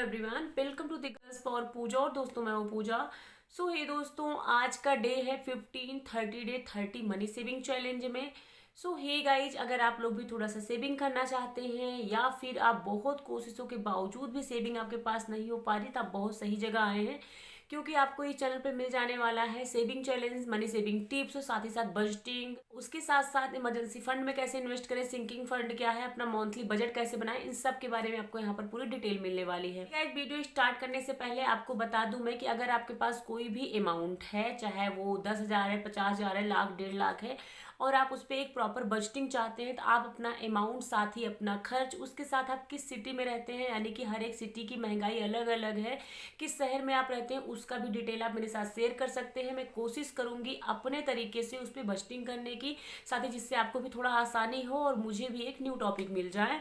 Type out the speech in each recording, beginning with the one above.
Everyone, welcome to the girls for Pooja. और दोस्तों मैं हूँ पूजा। हे दोस्तों, आज का डे है 15 30 डे 30 मनी सेविंग चैलेंज में। हे गाइज, अगर आप लोग भी थोड़ा सा सेविंग करना चाहते हैं या फिर आप बहुत कोशिशों के बावजूद भी सेविंग आपके पास नहीं हो पा रही, तो आप बहुत सही जगह आए हैं, क्योंकि आपको इस चैनल पे मिल जाने वाला है saving challenge, money saving tips और साथ ही साथ बजटिंग, उसके साथ साथ इमरजेंसी फंड में कैसे इन्वेस्ट करें, सिंकिंग फंड क्या है, अपना मंथली बजट कैसे बनाएं, इन सब के बारे में आपको यहाँ पर पूरी डिटेल मिलने वाली है। गाइस, वीडियो स्टार्ट करने से पहले आपको बता दूं मैं कि अगर आपके पास कोई भी अमाउंट है, चाहे वो 10,000 है, 50,000 है, लाख 1.5 लाख है, और आप उस पर एक प्रॉपर बजटिंग चाहते हैं, तो आप अपना अमाउंट, साथ ही अपना खर्च, उसके साथ आप किस सिटी में रहते हैं, यानी कि हर एक सिटी की महंगाई अलग अलग है, किस शहर में आप रहते हैं, उसका भी डिटेल आप मेरे साथ शेयर कर सकते हैं। मैं कोशिश करूंगी अपने तरीके से उस पर बजटिंग करने की, साथ ही जिससे आपको भी थोड़ा आसानी हो और मुझे भी एक न्यू टॉपिक मिल जाए।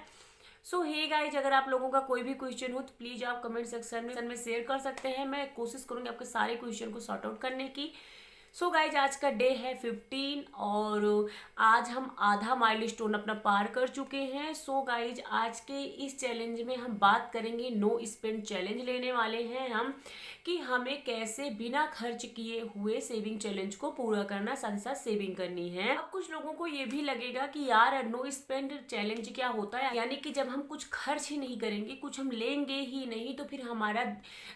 हे गाइज, अगर आप लोगों का कोई भी क्वेश्चन हो तो प्लीज आप कमेंट सेक्शन में शेयर कर सकते हैं। मैं कोशिश करूंगी आपके सारे क्वेश्चन को सॉर्ट आउट करने की। गाइज, आज का डे है 15 और आज हम आधा माइलस्टोन अपना पार कर चुके हैं। गाइज, आज के इस चैलेंज में हम बात करेंगे, नो स्पेंड चैलेंज लेने वाले हैं हम, कि हमें कैसे बिना खर्च किए हुए सेविंग चैलेंज को पूरा करना, साथ ही साथ सेविंग करनी है। अब कुछ लोगों को ये भी लगेगा कि यार नो स्पेंड चैलेंज क्या होता है, यानी कि जब हम कुछ खर्च ही नहीं करेंगे, कुछ हम लेंगे ही नहीं, तो फिर हमारा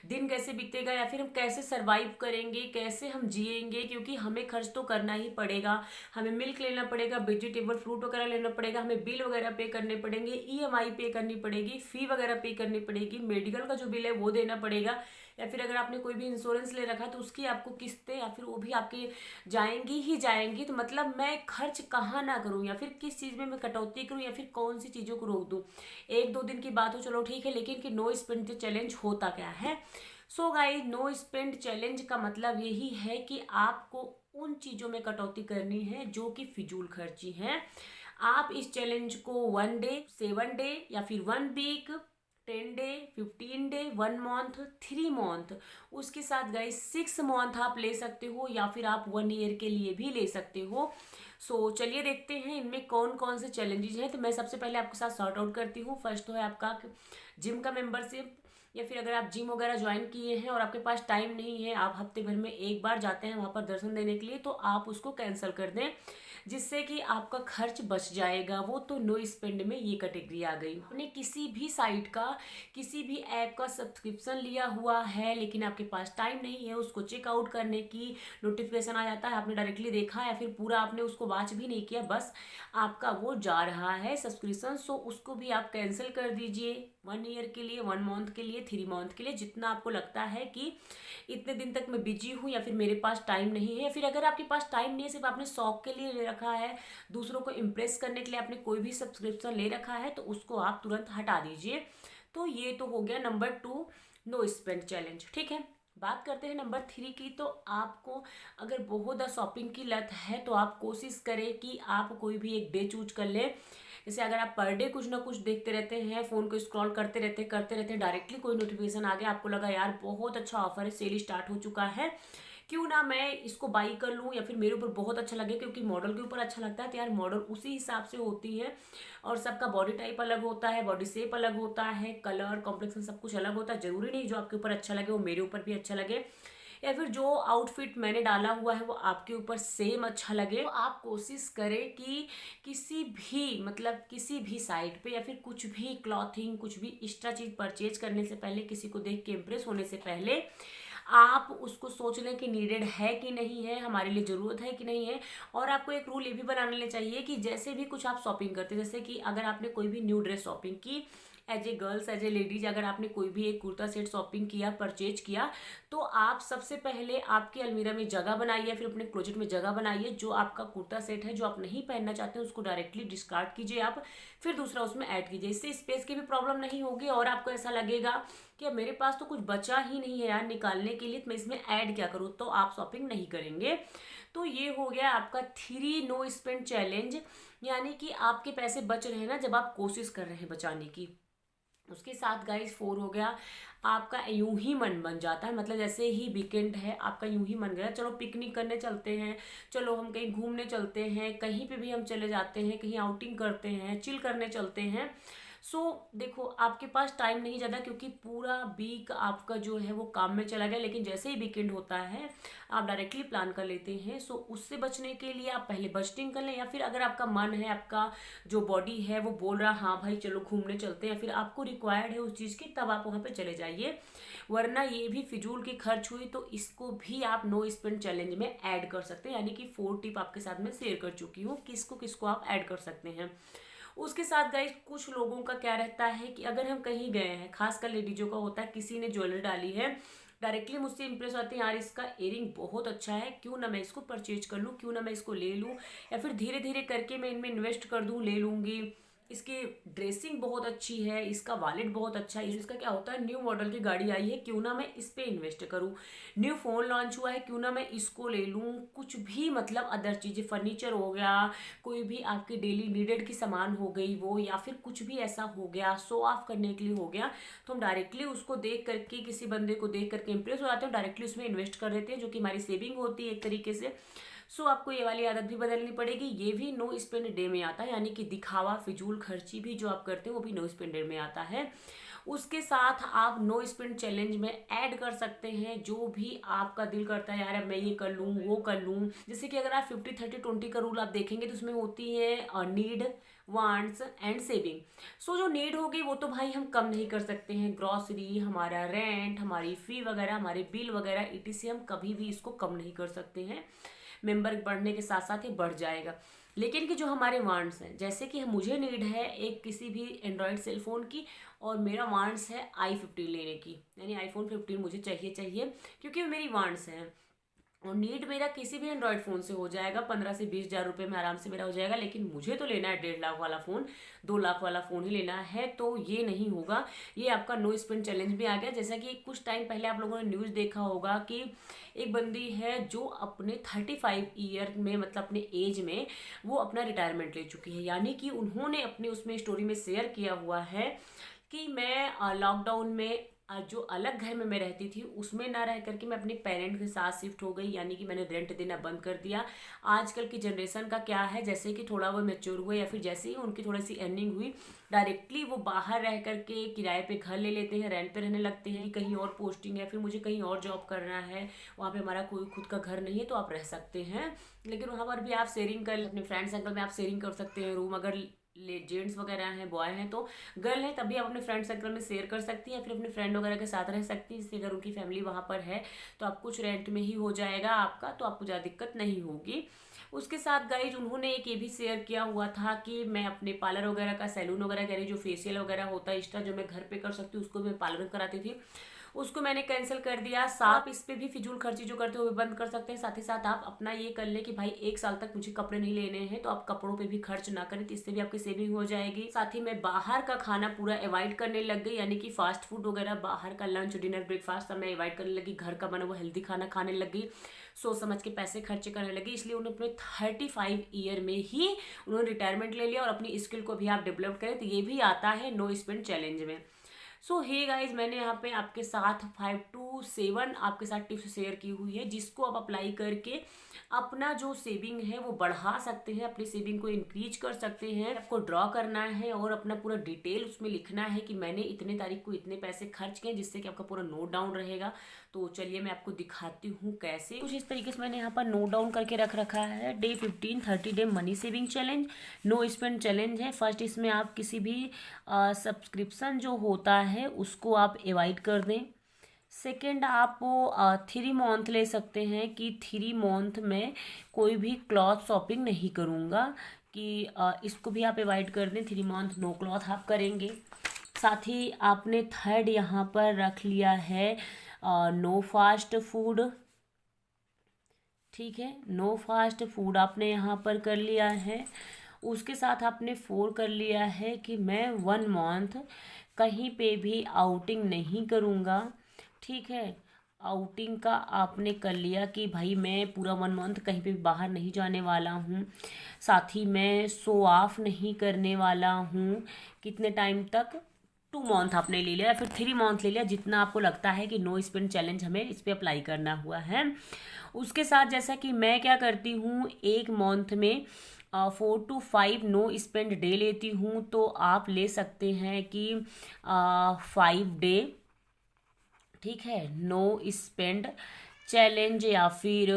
दिन कैसे बीतेगा या फिर हम कैसे सरवाइव करेंगे, कैसे हम जिएंगे, क्योंकि हमें खर्च तो करना ही पड़ेगा। हमें मिल्क लेना पड़ेगा, वेजिटेबल फ्रूट वगैरह लेना पड़ेगा, हमें बिल वगैरह पे करने पड़ेंगे, ईएमआई पे करनी पड़ेगी, फी वगैरह पे करनी पड़ेगी, मेडिकल का जो बिल है वो देना पड़ेगा, या फिर अगर आपने कोई भी इंश्योरेंस ले रखा है तो उसकी आपको किस्तें या फिर वो भी आपकी जाएंगी ही जाएंगी। तो मतलब मैं खर्च कहाँ ना करूँ, या फिर किस चीज़ में मैं कटौती करूँ, या फिर कौन सी चीज़ों को रोक दूँ। एक दो दिन की बात हो चलो ठीक है, लेकिन कि नो स्पेंड चैलेंज होता क्या है। गाइस, नो स्पेंड चैलेंज का मतलब यही है कि आपको उन चीज़ों में कटौती करनी है जो कि फिजूल खर्ची हैं। आप इस चैलेंज को 1 डे, 7 डे, या फिर 1 week, 10 day, 15 day, 1 month, 3 month, उसके साथ गाइस 6 मंथ आप ले सकते हो, या फिर आप 1 ईयर के लिए भी ले सकते हो। चलिए देखते हैं इनमें कौन कौन से चैलेंजेस हैं। तो मैं सबसे पहले आपके साथ सॉर्ट आउट करती हूँ। फर्स्ट तो है आपका जिम का मेंबरशिप, या फिर अगर आप जिम वगैरह ज्वाइन किए हैं और आपके पास टाइम नहीं है, आप हफ्ते भर में एक बार जाते हैं वहाँ पर दर्शन देने के लिए, तो आप उसको कैंसिल कर दें, जिससे कि आपका खर्च बच जाएगा। वो तो नो स्पेंड में ये कैटेगरी आ गई। आपने किसी भी साइट का, किसी भी ऐप का सब्सक्रिप्शन लिया हुआ है, लेकिन आपके पास टाइम नहीं है उसको चेकआउट करने की, नोटिफिकेशन आ जाता है, आपने डायरेक्टली देखा या फिर पूरा आपने उसको वॉच भी नहीं किया, बस आपका वो जा रहा है सब्सक्रिप्शन। उसको भी आप कैंसिल कर दीजिए 1 ईयर के लिए, 1 मंथ के लिए, 3 मंथ के लिए, जितना आपको लगता है कि इतने दिन तक मैं बिजी हूँ या फिर मेरे पास टाइम नहीं है। या फिर अगर आपके पास टाइम नहीं है, सिर्फ आपने शौक के लिए ले रखा है, दूसरों को इम्प्रेस करने के लिए आपने कोई भी सब्सक्रिप्शन ले रखा है, तो उसको आप तुरंत हटा दीजिए। तो ये तो हो गया नंबर 2, नो स्पेंड चैलेंज। ठीक है, बात करते हैं नंबर 3 की। तो आपको अगर बहुत ज़्यादा शॉपिंग की लत है, तो आप कोशिश करें कि आप कोई भी एक डे चूज कर लें। जैसे अगर आप पर डे कुछ ना कुछ देखते रहते हैं, फ़ोन को स्क्रॉल करते रहते हैं, डायरेक्टली कोई नोटिफिकेशन आ गया, आपको लगा यार बहुत अच्छा ऑफर है, सेल स्टार्ट हो चुका है, क्यों ना मैं इसको बाई कर लूँ, या फिर मेरे ऊपर बहुत अच्छा लगे, क्योंकि मॉडल के ऊपर अच्छा लगता है, तो यार मॉडल उसी हिसाब से होती है, और सबका बॉडी टाइप अलग होता है, बॉडी शेप अलग होता है, कलर कॉम्प्लेक्शन सब कुछ अलग होता है। जरूरी नहीं जो आपके ऊपर अच्छा लगे वो मेरे ऊपर भी अच्छा लगे, या फिर जो आउटफिट मैंने डाला हुआ है वो आपके ऊपर सेम अच्छा लगे। तो आप कोशिश करें कि किसी भी, मतलब किसी भी साइट पे, या फिर कुछ भी क्लॉथिंग, कुछ भी एक्स्ट्रा चीज़ परचेज करने से पहले, किसी को देख के इम्प्रेस होने से पहले, आप उसको सोच लें कि नीडेड है कि नहीं है, हमारे लिए ज़रूरत है कि नहीं है। और आपको एक रूल ये भी बना लेना चाहिए कि जैसे भी कुछ आप शॉपिंग करते हैं, जैसे कि अगर आपने कोई भी न्यू ड्रेस शॉपिंग की, as a girls, as a ladies, अगर आपने कोई भी एक कुर्ता सेट शॉपिंग किया, परचेज किया, तो आप सबसे पहले आपकी अलमीरा में जगह बनाइए, फिर अपने क्लोजेट में जगह बनाइए। जो आपका कुर्ता सेट है जो आप नहीं पहनना चाहते हैं, उसको डायरेक्टली डिस्कार्ड कीजिए आप, फिर दूसरा उसमें ऐड कीजिए। इससे स्पेस की भी प्रॉब्लम नहीं होगी, और आपको ऐसा लगेगा कि मेरे पास तो कुछ बचा ही नहीं है यार निकालने के लिए, तो मैं इसमें ऐड क्या करूँ, तो आप शॉपिंग नहीं करेंगे। तो ये हो गया आपका 3 नो स्पेंड चैलेंज, यानी कि आपके पैसे बच रहे हैं ना जब आप कोशिश कर रहे हैं बचाने की। उसके साथ गाइस 4 हो गया आपका यूं ही मन बन जाता है, मतलब जैसे ही वीकेंड है आपका यूं ही मन गया, चलो पिकनिक करने चलते हैं, चलो हम कहीं घूमने चलते हैं, कहीं पे भी हम चले जाते हैं, कहीं आउटिंग करते हैं, चिल करने चलते हैं। देखो आपके पास टाइम नहीं ज़्यादा, क्योंकि पूरा वीक आपका जो है वो काम में चला गया, लेकिन जैसे ही वीकेंड होता है आप डायरेक्टली प्लान कर लेते हैं। उससे बचने के लिए आप पहले बजटिंग कर लें, या फिर अगर आपका मन है, आपका जो बॉडी है वो बोल रहा हाँ भाई चलो घूमने चलते हैं, फिर आपको रिक्वायर्ड है उस चीज़ की, तब आप वहाँ पे चले जाइए। वरना ये भी फिजूल की खर्च हुई, तो इसको भी आप नो स्पेंड चैलेंज में ऐड कर सकते हैं। यानी कि 4 टिप आपके साथ में शेयर कर चुकी हूँ, किसको किसको आप ऐड कर सकते हैं। उसके साथ गाइस कुछ लोगों का क्या रहता है कि अगर हम कहीं गए हैं, खासकर लेडीजों का होता है, किसी ने ज्वेलरी डाली है, डायरेक्टली मुझसे इंप्रेस आती है यार इसका इयरिंग बहुत अच्छा है, क्यों ना मैं इसको परचेज कर लूँ, क्यों ना मैं इसको ले लूँ, या फिर धीरे धीरे करके मैं इनमें इन्वेस्ट कर दूँ, ले लूँगी, इसकी ड्रेसिंग बहुत अच्छी है, इसका वॉलेट बहुत अच्छा है, इसका क्या होता है न्यू मॉडल की गाड़ी आई है, क्यों ना मैं इस पे इन्वेस्ट करूं, न्यू फोन लॉन्च हुआ है, क्यों ना मैं इसको ले लूं, कुछ भी मतलब अदर चीज़ें, फर्नीचर हो गया, कोई भी आपकी डेली नीडेड की सामान हो गई वो, या फिर कुछ भी ऐसा हो गया शो ऑफ करने के लिए हो गया, तो हम डायरेक्टली उसको देख करके, किसी बंदे को देख करके इंप्रेस हो जाते हैं, डायरेक्टली उसमें इन्वेस्ट कर देते हैं, जो कि हमारी सेविंग होती है एक तरीके से। आपको ये वाली आदत भी बदलनी पड़ेगी। ये भी नो स्पेंड डे में आता है, यानी कि दिखावा, फिजूल खर्ची भी जो आप करते हो वो भी नो स्पेंड डे में आता है। उसके साथ आप नो स्पेंड चैलेंज में ऐड कर सकते हैं जो भी आपका दिल करता है, यार मैं ये कर लूँ वो कर लूँ। जैसे कि अगर आप 50-30-20 का रूल आप देखेंगे तो उसमें होती है नीड, वांट्स एंड सेविंग। जो नीड होगी वो तो भाई हम कम नहीं कर सकते हैं, ग्रॉसरी, हमारा रेंट, हमारी फी वगैरह, हमारे बिल वगैरह ETC, हम कभी भी इसको कम नहीं कर सकते हैं, मेंबर बढ़ने के साथ साथ ही बढ़ जाएगा। लेकिन कि जो हमारे वांट्स हैं, जैसे कि मुझे नीड है एक किसी भी एंड्रॉयड सेलफोन की, और मेरा वांट्स है i15 लेने की, यानी iPhone 15 मुझे चाहिए, क्योंकि मेरी वांट्स हैं, और नीड मेरा किसी भी एंड्रॉयड फ़ोन से हो जाएगा, 15 से 20 हज़ार रुपये में आराम से मेरा हो जाएगा। लेकिन मुझे तो लेना है 1.5 लाख वाला फ़ोन, 2 लाख वाला फ़ोन ही लेना है, तो ये नहीं होगा। ये आपका नो स्पेंड चैलेंज में आ गया। जैसा कि कुछ टाइम पहले आप लोगों ने न्यूज़ देखा होगा कि एक बंदी है जो अपने 35 ईयर में, मतलब अपने एज में, वो अपना रिटायरमेंट ले चुकी है। यानी कि उन्होंने अपने उसमें स्टोरी में शेयर किया हुआ है कि मैं लॉकडाउन में जो अलग घर में मैं रहती थी उसमें ना रह करके मैं अपने पेरेंट के साथ शिफ्ट हो गई, यानी कि मैंने रेंट देना बंद कर दिया। आजकल की जनरेशन का क्या है, जैसे कि थोड़ा वो मैच्योर हुए या फिर जैसे ही उनकी थोड़ी सी अर्निंग हुई, डायरेक्टली वो बाहर रह करके किराए पे घर ले लेते हैं, रेंट पे रहने लगते हैं। कहीं और पोस्टिंग है, फिर मुझे कहीं और जॉब करना है, वहाँ पे हमारा कोई खुद का घर नहीं है, तो आप रह सकते हैं, लेकिन वहाँ पर भी आप शेयरिंग कर, अपने फ्रेंड सर्कल में आप शेयरिंग कर सकते हैं रूम। अगर जेंट्स वगैरह हैं, बॉय हैं, तो गर्ल है तभी आप अपने फ्रेंड सर्कल में शेयर कर सकती हैं, फिर अपने फ्रेंड वगैरह के साथ रह सकती हैं। जैसे अगर उनकी फैमिली वहाँ पर है तो आप कुछ रेंट में ही हो जाएगा आपका, तो आपको ज़्यादा दिक्कत नहीं होगी। उसके साथ गाइज उन्होंने एक ये भी शेयर किया हुआ था कि मैं अपने पार्लर वगैरह का, सैलून वगैरह कह रही, जो फेशियल वगैरह होता है एक्स्ट्रा जो मैं घर पे कर सकती हूँ, उसको मैं पार्लर में कराती थी, उसको मैंने कैंसिल कर दिया। आप इस पे भी फिजूल खर्ची जो करते हो वो बंद कर सकते हैं। साथ ही साथ आप अपना ये कर ले कि भाई 1 साल तक मुझे कपड़े नहीं लेने हैं, तो आप कपड़ों पे भी खर्च ना करें, तो इससे भी आपकी सेविंग हो जाएगी। साथ ही मैं बाहर का खाना पूरा अवॉइड करने लग गई, यानी कि फास्ट फूड वगैरह, बाहर का लंच, डिनर, ब्रेकफास्ट सब मैं अवॉइड करने लगी, घर का बना हुआ हेल्दी खाना खाने लगी, सोच समझ के पैसे खर्चे करने लगी। इसलिए उन्होंने अपने 35 ईयर में ही उन्होंने रिटायरमेंट ले लिया, और अपनी स्किल को भी आप डेवलप करें, तो ये भी आता है नो स्पेंड चैलेंज में। हे गाइज, मैंने यहाँ पे आपके साथ 5 to 7 आपके साथ टिप्स शेयर की हुई है, जिसको आप अप्लाई करके अपना जो सेविंग है वो बढ़ा सकते हैं, अपनी सेविंग को इंक्रीज कर सकते हैं। आपको ड्रॉ करना है और अपना पूरा डिटेल उसमें लिखना है कि मैंने इतने तारीख को इतने पैसे खर्च किए, जिससे कि आपका पूरा नोट डाउन रहेगा। तो चलिए मैं आपको दिखाती हूँ कैसे। कुछ इस तरीके से मैंने यहाँ पर नोट डाउन करके रख रखा है। Day 15 30 day money saving challenge, no spend challenge है। फर्स्ट इसमें आप किसी भी सब्सक्रिप्शन जो होता है उसको आप अवॉइड कर दें। सेकेंड, आप 3 मंथ ले सकते हैं कि 3 मंथ में कोई भी क्लॉथ शॉपिंग नहीं करूँगा, कि इसको भी आप अवॉइड कर दें, 3 मंथ नो क्लॉथ आप करेंगे। साथ ही आपने थर्ड यहाँ पर रख लिया है नो फास्ट फूड, ठीक है, नो फास्ट फूड आपने यहाँ पर कर लिया है। उसके साथ आपने 4 कर लिया है कि मैं 1 मंथ कहीं पे भी आउटिंग नहीं करूँगा, ठीक है। आउटिंग का आपने कर लिया कि भाई मैं पूरा 1 मंथ कहीं पे भी बाहर नहीं जाने वाला हूँ। साथ ही मैं शो ऑफ नहीं करने वाला हूँ। कितने टाइम तक, 2 मंथ आपने ले लिया, या फिर 3 मंथ ले लिया, जितना आपको लगता है कि नो स्पेंड चैलेंज हमें इस पर अप्लाई करना हुआ है। उसके साथ जैसा कि मैं क्या करती हूँ, 1 मंथ में 4 to 5 नो स्पेंड डे लेती हूँ तो आप ले सकते हैं कि 5 डे, ठीक है, नो स्पेंड चैलेंज, या फिर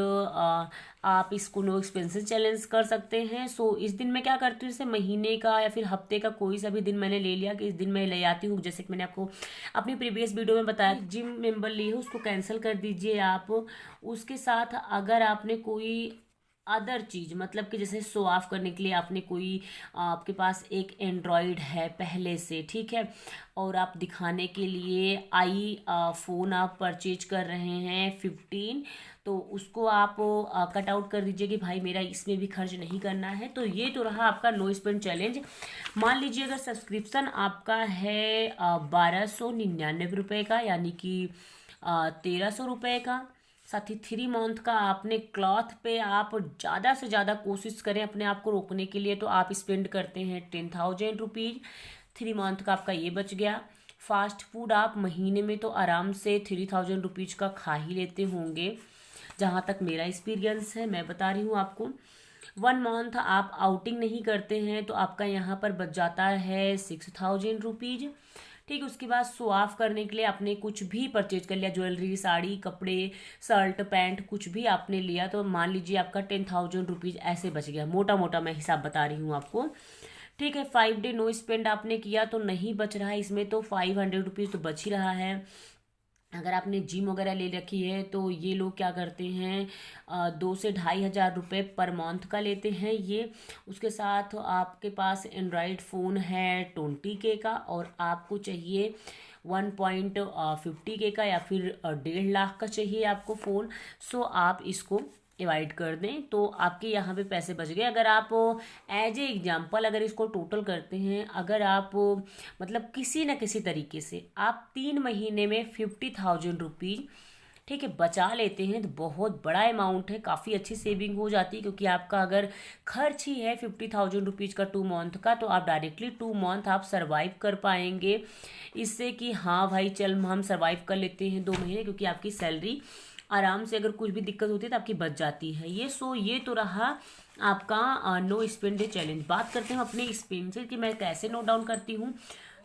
आप इसको नो एक्सपेंसेस चैलेंज कर सकते हैं। सो इस दिन मैं क्या करती हूँ, जैसे महीने का या फिर हफ्ते का कोई सा भी दिन मैंने ले लिया कि इस दिन मैं ले आती हूँ। जैसे कि मैंने आपको अपनी प्रीवियस वीडियो में बताया, जिम मेंबर ली है उसको कैंसिल कर दीजिए आप। उसके साथ अगर आपने कोई अदर चीज़, मतलब कि जैसे शो ऑफ करने के लिए आपने कोई, आपके पास एक एंड्रॉयड है पहले से, ठीक है, और आप दिखाने के लिए आई फ़ोन आप परचेज कर रहे हैं 15, तो उसको आप कट आउट कर दीजिए कि भाई मेरा इसमें भी खर्च नहीं करना है। तो ये तो रहा आपका नो स्पेंड चैलेंज। मान लीजिए अगर सब्सक्रिप्शन आपका है 1299 रुपये का, यानी कि 1300 रुपये का, साथ ही 3 मंथ का आपने क्लॉथ पे आप ज़्यादा से ज़्यादा कोशिश करें अपने आप को रोकने के लिए, तो आप स्पेंड करते हैं 10,000 रुपीज़। 3 मंथ का आपका ये बच गया। फास्ट फूड आप महीने में तो आराम से 3,000 रुपीज़ का खा ही लेते होंगे, जहाँ तक मेरा एक्सपीरियंस है मैं बता रही हूँ आपको। 1 मंथ आप आउटिंग नहीं करते हैं तो आपका यहाँ पर बच जाता है 6,000 रुपीज़, ठीक। उसके बाद शो ऑफ करने के लिए आपने कुछ भी परचेज कर लिया, ज्वेलरी, साड़ी, कपड़े, शर्ट, पैंट, कुछ भी आपने लिया, तो मान लीजिए आपका 10,000 रुपीज़ ऐसे बच गया। मोटा मोटा मैं हिसाब बता रही हूँ आपको, ठीक है। 5 डे नो स्पेंड आपने किया तो नहीं बच रहा है इसमें, तो 500 रुपीज़ तो बच ही रहा है। अगर आपने जिम वगैरह ले रखी है तो ये लोग क्या करते हैं, 2 से 2,500 रुपये पर मंथ का लेते हैं ये। उसके साथ आपके पास एंड्रॉयड फ़ोन है 20K का, और आपको चाहिए 1.50K का, या फिर 1.5 लाख का चाहिए आपको फ़ोन। सो आप इसको अवॉइड कर दें तो आपके यहाँ पे पैसे बच गए। अगर आप एज ए एग्जाम्पल अगर इसको टोटल करते हैं, अगर आप मतलब किसी न किसी तरीके से आप 3 महीने में 50,000 रुपीज़, ठीक है, बचा लेते हैं तो बहुत बड़ा अमाउंट है, काफ़ी अच्छी सेविंग हो जाती है। क्योंकि आपका अगर खर्च ही है 50,000 रुपीज़ का 2 मंथ का, तो आप डायरेक्टली 2 मंथ आप सर्वाइव कर पाएंगे इससे कि हाँ भाई चल हम सर्वाइव कर लेते हैं 2 महीने, क्योंकि आपकी सैलरी आराम से अगर कुछ भी दिक्कत होती है तो आपकी बच जाती है ये। सो ये तो रहा आपका नो स्पेंड डे चैलेंज। बात करते हैं अपने एक्सपेंसेस कि मैं कैसे नोट डाउन करती हूँ।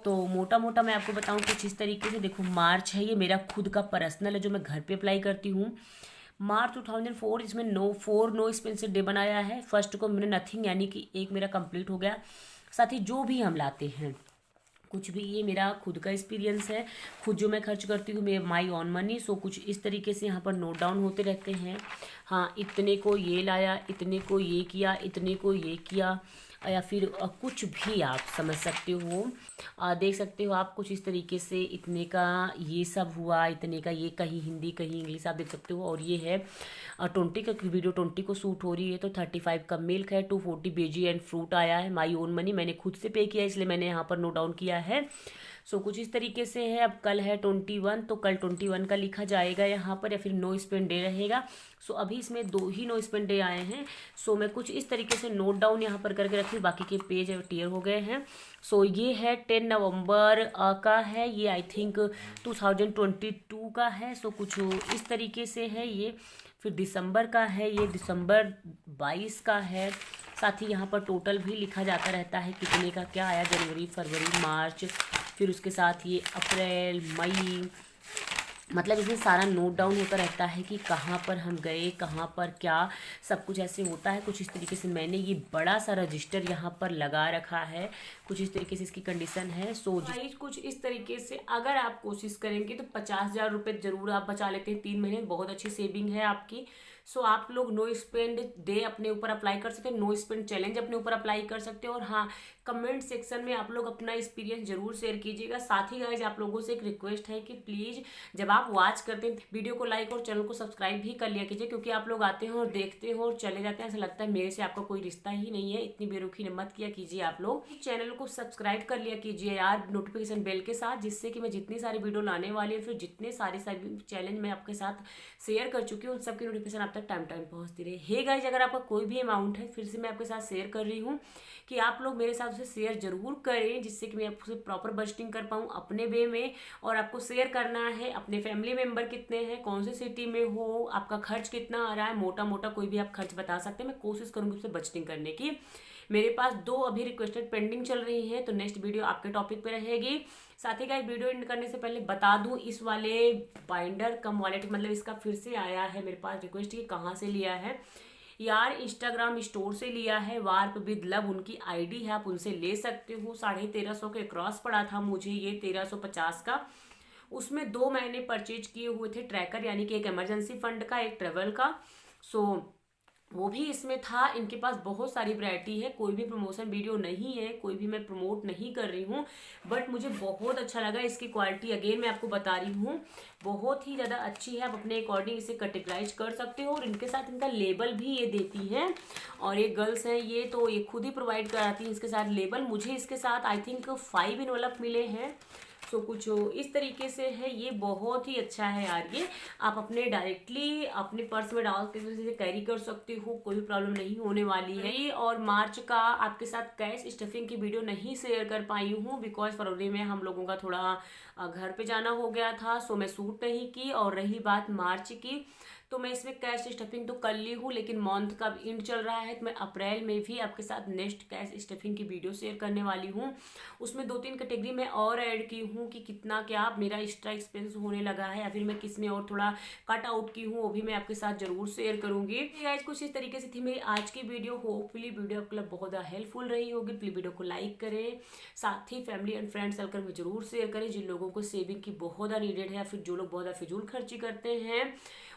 तो मोटा मोटा मैं आपको बताऊँ कुछ इस तरीके से। देखो, मार्च है, ये मेरा खुद का पर्सनल है जो मैं घर पे अप्लाई करती हूँ। मार्च 2004, इसमें 4 नो एक्सपेंसिव डे बनाया है। फर्स्ट को मैंने नथिंग, यानी कि एक मेरा कंप्लीट हो गया। साथ ही जो भी हम लाते हैं कुछ भी, ये मेरा खुद का एक्सपीरियंस है, खुद जो मैं खर्च करती हूँ, मेरे माई ऑन मनी। सो कुछ इस तरीके से यहाँ पर नोट डाउन होते रहते हैं। हाँ, इतने को ये लाया, इतने को ये किया, इतने को ये किया, या फिर कुछ भी आप समझ सकते हो, देख सकते हो आप कुछ इस तरीके से। इतने का ये सब हुआ, इतने का ये, कहीं हिंदी कहीं इंग्लिश, आप देख सकते हो। और ये है 20 का वीडियो, 20 को सूट हो रही है, तो 35 का मिल्क है, 240 बेजी एंड फ्रूट आया है। माई ओन मनी, मैंने खुद से पे किया इसलिए मैंने यहाँ पर नोट डाउन किया है। सो कुछ इस तरीके से है। अब कल है 21, तो कल 21 का लिखा जाएगा यहाँ पर, या फिर नो स्पेंड डे रहेगा। सो अभी इसमें 2 ही नो स्पेंड डे आए हैं। सो मैं कुछ इस तरीके से नोट डाउन यहाँ पर करके रखी हूँ, बाकी के पेज क्लियर हो गए हैं। सो ये है 10 नवंबर का है, ये आई थिंक 2022 का है। सो कुछ इस तरीके से है ये। फिर दिसंबर का है, ये दिसंबर 22 का है। साथ ही यहाँ पर टोटल भी लिखा जाता रहता है कितने का क्या आया, जनवरी, फरवरी, मार्च, फिर उसके साथ ये अप्रैल, मई, मतलब इसमें सारा नोट डाउन होता रहता है कि कहाँ पर हम गए, कहाँ पर क्या, सब कुछ ऐसे होता है। कुछ इस तरीके से मैंने ये बड़ा सा रजिस्टर यहाँ पर लगा रखा है, कुछ इस तरीके से इसकी कंडीशन है। सो गाइस, कुछ इस तरीके से अगर आप कोशिश करेंगे तो 50,000 रुपये जरूर आप बचा लेते हैं 3 महीने। बहुत अच्छी सेविंग है आपकी। सो आप लोग नो स्पेंड डे अपने ऊपर अप्लाई कर सकते हैं, नो स्पेंड चैलेंज अपने ऊपर अप्लाई कर सकते हैं। और हाँ, कमेंट सेक्शन में आप लोग अपना एक्सपीरियंस जरूर शेयर कीजिएगा। साथ ही गाइस, आप लोगों से एक रिक्वेस्ट है कि प्लीज़ जब आप वॉच करते हैं वीडियो को लाइक और चैनल को सब्सक्राइब भी कर लिया कीजिए, क्योंकि आप लोग आते हैं और देखते हो और चले जाते हैं, ऐसा लगता है मेरे से आपका कोई रिश्ता ही नहीं है। इतनी बेरुखी मत किया कीजिए आप लोग। चैनल को सब्सक्राइब कर लिया कीजिए यार नोटिफिकेशन बेल के साथ, जिससे कि मैं जितनी सारी वीडियो लाने वाली है, फिर जितने सारे चैलेंज मैं आपके साथ शेयर कर चुकी हूँ, उन सबकी नोटिफिकेशन आप तक टाइम टाइम पहुँचती रहे। हे गाइज, अगर आपका कोई भी अमाउंट है, फिर से मैं आपके साथ शेयर कर रही हूँ कि आप लोग मेरे साथ उसे शेयर जरूर करें, जिससे कि मैं आपसे प्रॉपर बजटिंग कर पाऊँ अपने वे में। और आपको शेयर करना है अपने फैमिली मेंबर कितने हैं, कौन सी सिटी में हो, आपका खर्च कितना आ रहा है, मोटा मोटा कोई भी आप खर्च बता सकते हैं। मैं कोशिश करूँगी उससे बजटिंग करने की। मेरे पास 2 अभी रिक्वेस्टेड पेंडिंग चल रही हैं, तो नेक्स्ट वीडियो आपके टॉपिक पे रहेगी। साथ ही गाइस, वीडियो एंड करने से पहले बता दूं, इस वाले बाइंडर कम वॉलेट मतलब इसका फिर से आया है मेरे पास रिक्वेस्ट कि कहाँ से लिया है यार। इंस्टाग्राम स्टोर से लिया है, वार्प विद लव उनकी आईडी है, आप उनसे ले सकते हो। 1350 के क्रॉस पड़ा था मुझे ये 1350 का। उसमें 2 मैंने परचेज किए हुए थे ट्रैकर, यानी कि एक इमरजेंसी फंड का, एक ट्रेवल का। सो वो भी इसमें था। इनके पास बहुत सारी वैरायटी है, कोई भी प्रमोशन वीडियो नहीं है, कोई भी मैं प्रमोट नहीं कर रही हूँ, बट मुझे बहुत अच्छा लगा। इसकी क्वालिटी अगेन मैं आपको बता रही हूँ, बहुत ही ज़्यादा अच्छी है। आप अपने अकॉर्डिंग इसे कैटेगराइज कर सकते हो। और इनके साथ इनका लेबल भी ये देती हैं, और ये गर्ल्स हैं ये, तो ये खुद ही प्रोवाइड कराती हैं इसके साथ लेबल। मुझे इसके साथ आई थिंक 5 इनवलप मिले हैं। सो कुछ इस तरीके से है, ये बहुत ही अच्छा है यार। ये आप अपने डायरेक्टली अपने पर्स में डाल के इसे कैरी कर सकते हो, कोई भी प्रॉब्लम नहीं होने वाली है। ये और मार्च का आपके साथ कैश स्टफिंग की वीडियो नहीं शेयर कर पाई हूँ, बिकॉज फरवरी में हम लोगों का थोड़ा घर पे जाना हो गया था, सो मैं शूट नहीं की। और रही बात मार्च की, तो मैं इसमें कैश स्टफिंग तो कर ली हूँ, लेकिन मंथ का एंड चल रहा है, तो मैं अप्रैल में भी आपके साथ नेक्स्ट कैश स्टफिंग की वीडियो शेयर करने वाली हूँ। उसमें 2-3 कैटेगरी में और ऐड की हूँ कि कितना क्या मेरा एक्स्ट्रा एक्सपेंस होने लगा है, या फिर मैं किस में और थोड़ा कट आउट की हूँ, वो भी मैं आपके साथ जरूर शेयर करूंगी। गाइस, कुछ इस तरीके से थी मेरी आज की वीडियो। होपफुली वीडियो आपके लिए बहुत ज़्यादा हेल्पफुल रही होगी। प्लीज वीडियो को लाइक करें, साथ ही फैमिली एंड फ्रेंड सर्कल में जरूर शेयर करें। जिन लोगों को सेविंग की बहुत ज़्यादा नीडेड है, या फिर जो लोग बहुत ज़्यादा फिजूल खर्ची करते हैं,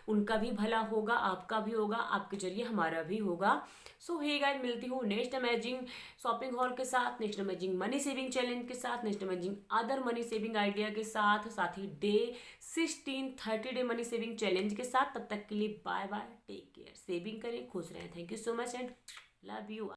उनका भी भला होगा, आपका भी होगा, आपके जरिए हमारा भी होगा। सो हे गाइस, मिलती हूँ नेक्स्ट अमेजिंग शॉपिंग हॉल के साथ, next amazing money saving challenge के साथ, next amazing other money saving idea के साथ ही day 16 30 day money saving challenge के साथ। तब तक के लिए bye bye, take care, saving करें, खुश रहें। Thank you so much and love you.